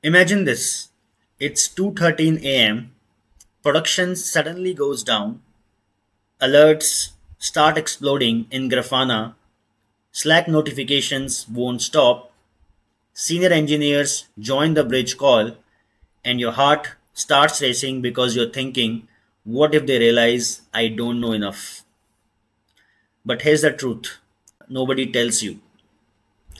Imagine this. It's 2:13 a.m. Production suddenly goes down. Alerts start exploding in Grafana. Slack notifications won't stop. Senior engineers join the bridge call, and your heart starts racing because you're thinking, what if they realize I don't know enough? But here's the truth nobody tells you.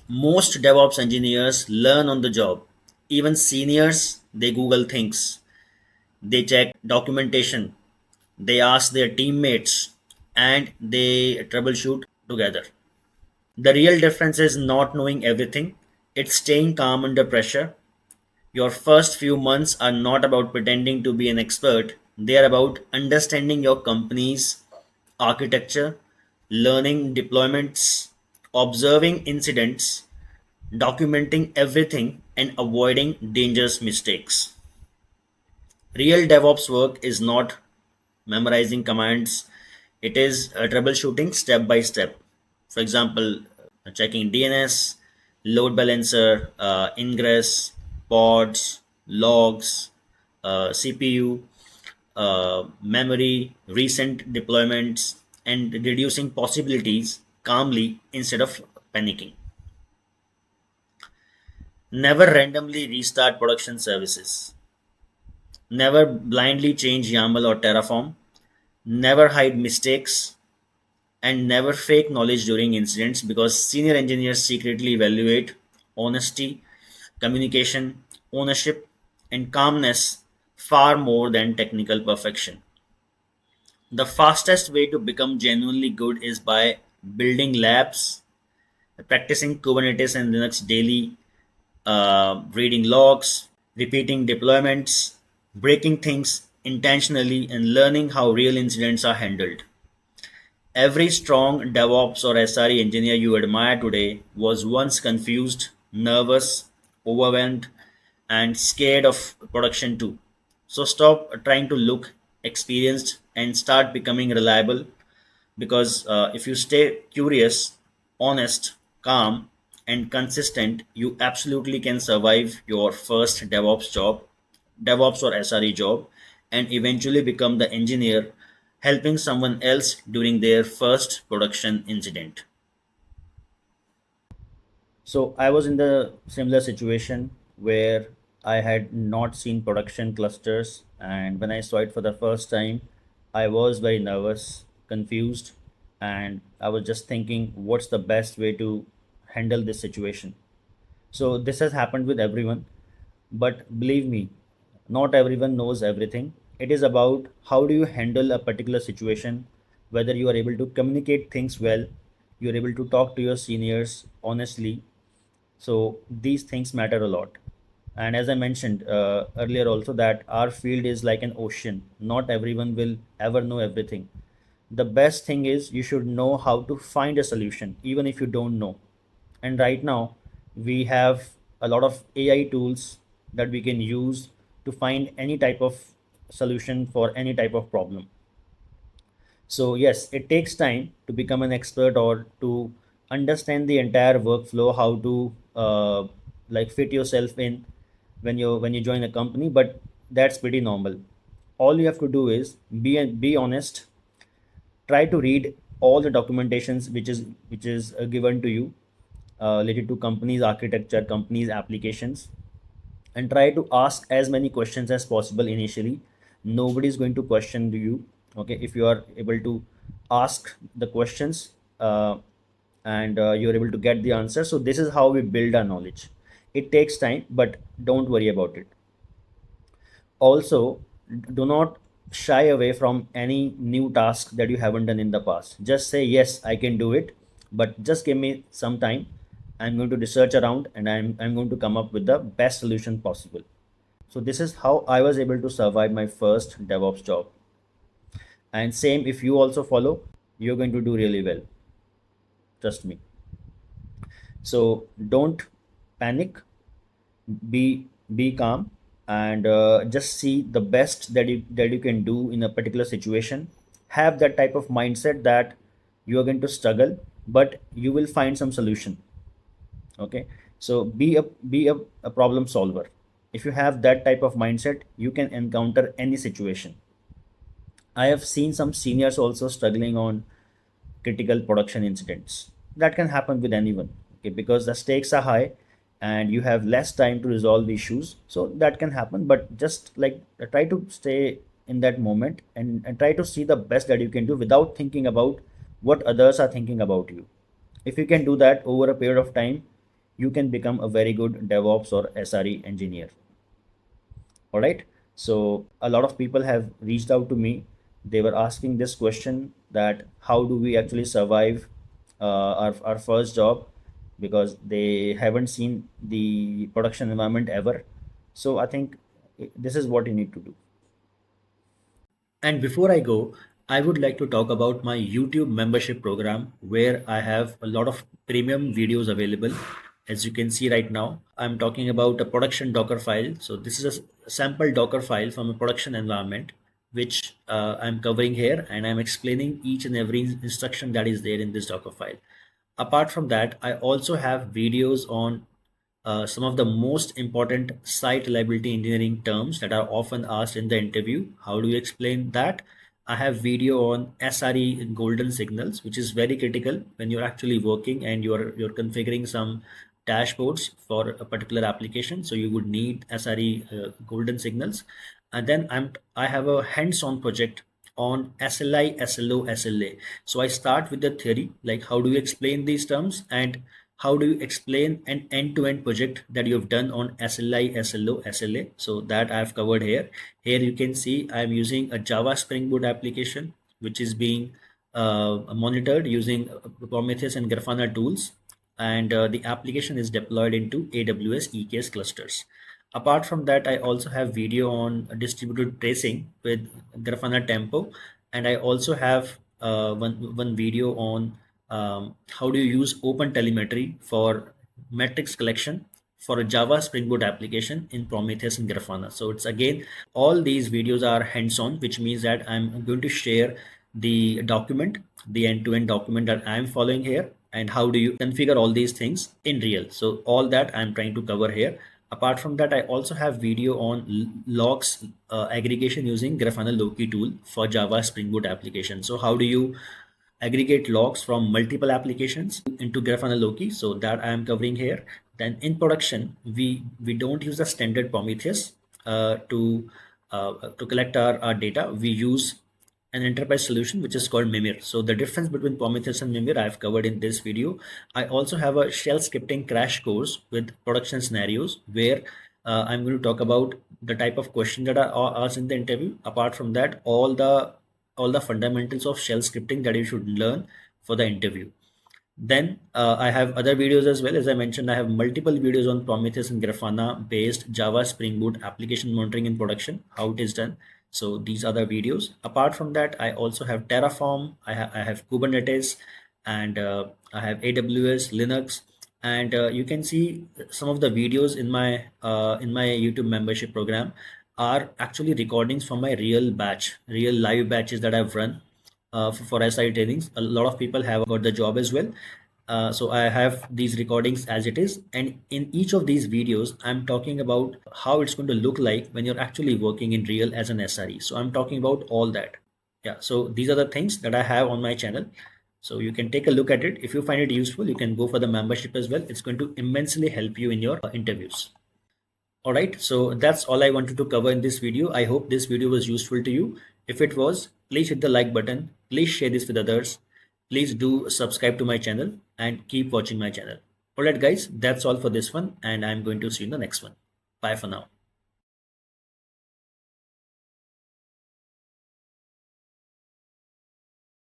Most DevOps engineers learn on the job. Even seniors, they Google things, they check documentation, they ask their teammates, and they troubleshoot together. The real difference is not knowing everything, it's staying calm under pressure. Your first few months are not about pretending to be an expert, they are about understanding your company's architecture, learning deployments, observing incidents, documenting everything, and avoiding dangerous mistakes. Real DevOps work is not memorizing commands, it is troubleshooting step by step. For example, checking DNS, load balancer, ingress, pods, logs, CPU, memory, recent deployments, and reducing possibilities calmly instead of panicking. Never randomly restart production services. Never blindly change YAML or Terraform. Never hide mistakes. And never fake knowledge during incidents because senior engineers secretly evaluate honesty, communication, ownership, and calmness far more than technical perfection. The fastest way to become genuinely good is by building labs, practicing Kubernetes and Linux daily, reading logs, repeating deployments, breaking things intentionally, and learning how real incidents are handled. Every strong DevOps or SRE engineer you admire today was once confused, nervous, overwhelmed, and scared of production too. So stop trying to look experienced and start becoming reliable because if you stay curious, honest, calm, and consistent, you absolutely can survive your first DevOps job, DevOps or SRE job, and eventually become the engineer helping someone else during their first production incident. So I was in the similar situation where I had not seen production clusters, and when I saw it for the first time, I was very nervous, confused, and I was just thinking, what's the best way to handle this situation? So this has happened with everyone, but believe me, not everyone knows everything. It is about how do you handle a particular situation, whether you are able to communicate things well, you are able to talk to your seniors honestly, so these things matter a lot. And as I mentioned earlier also that our field is like an ocean, not everyone will ever know everything. The best thing is you should know how to find a solution even if you don't know. And right now we have a lot of AI tools that we can use to find any type of solution for any type of problem. So yes, it takes time to become an expert or to understand the entire workflow, how to like fit yourself in when you join a company. But that's pretty normal. All you have to do is be honest. Try to read all the documentations which is given to you related to companies architecture, companies applications, and try to ask as many questions as possible initially. Nobody is going to question you, okay, if you are able to ask the questions and you're able to get the answer. So this is how we build our knowledge. It takes time, but don't worry about it. Also, do not shy away from any new task that you haven't done in the past. Just say yes, I can do it, but just give me some time. I'm going to research around and I'm going to come up with the best solution possible. So this is how I was able to survive my first DevOps job. And same, if you also follow, you're going to do really well. Trust me. So don't panic. Be calm and just see the best that you can do in a particular situation. Have that type of mindset that you are going to struggle, but you will find some solution. Okay. So be a problem solver. If you have that type of mindset, you can encounter any situation. I have seen some seniors also struggling on critical production incidents. That can happen with anyone, okay, because the stakes are high and you have less time to resolve issues. So that can happen, but just like try to stay in that moment and try to see the best that you can do without thinking about what others are thinking about you. If you can do that over a period of time, you can become a very good DevOps or SRE engineer. All right. So a lot of people have reached out to me. They were asking this question that how do we actually survive our first job, because they haven't seen the production environment ever. So I think this is what you need to do. And before I go, I would like to talk about my YouTube membership program where I have a lot of premium videos available. As you can see right now, I'm talking about a production Docker file. So this is a sample Docker file from a production environment, which I'm covering here, and I'm explaining each and every instruction that is there in this Docker file. Apart from that, I also have videos on some of the most important site reliability engineering terms that are often asked in the interview. How do you explain that? I have video on SRE golden signals, which is very critical when you're actually working and you're configuring some dashboards for a particular application. So you would need SRE golden signals. And then I have a hands-on project on SLI, SLO, SLA. So I start with the theory, like how do you explain these terms, and how do you explain an end-to-end project that you've done on SLI, SLO, SLA. So that I've covered here. Here you can see I'm using a Java Spring Boot application, which is being monitored using Prometheus and Grafana tools. And the application is deployed into AWS EKS clusters. Apart from that, I also have video on distributed tracing with Grafana Tempo, and I also have one video on how do you use open telemetry for metrics collection for a Java Spring Boot application in Prometheus and Grafana. So it's again, all these videos are hands-on, which means that I'm going to share the document, the end-to-end document that I'm following here, and how do you configure all these things in real. So all that I'm trying to cover here. Apart from that, I also have video on logs aggregation using Grafana Loki tool for Java Spring Boot application. So how do you aggregate logs from multiple applications into Grafana Loki? So that I am covering here. Then in production, we don't use the standard Prometheus to collect our data. We use an enterprise solution which is called Mimir. So the difference between Prometheus and Mimir I've covered in this video. I also have a shell scripting crash course with production scenarios where I'm going to talk about the type of question that are asked in the interview. Apart from that, all the fundamentals of shell scripting that you should learn for the interview. Then I have other videos as well. As I mentioned, I have multiple videos on Prometheus and Grafana based Java Spring Boot application monitoring in production, how it is done. So these are the videos. Apart from that, I also have Terraform, I have Kubernetes, and I have AWS, Linux, and you can see some of the videos in my YouTube membership program are actually recordings from my real live batches that I've run for SI trainings. A lot of people have got the job as well. So I have these recordings as it is, and in each of these videos I'm talking about how it's going to look like when you're actually working in real as an SRE. So I'm talking about all that. Yeah, so these are the things that I have on my channel, so you can take a look at it. If you find it useful, you can go for the membership as well. It's going to immensely help you in your interviews. All right, so that's all I wanted to cover in this video. I hope this video was useful to you. If it was, please hit the like button. Please share this with others. Please do subscribe to my channel and keep watching my channel. All right, guys, that's all for this one, and I'm going to see you in the next one. Bye for now.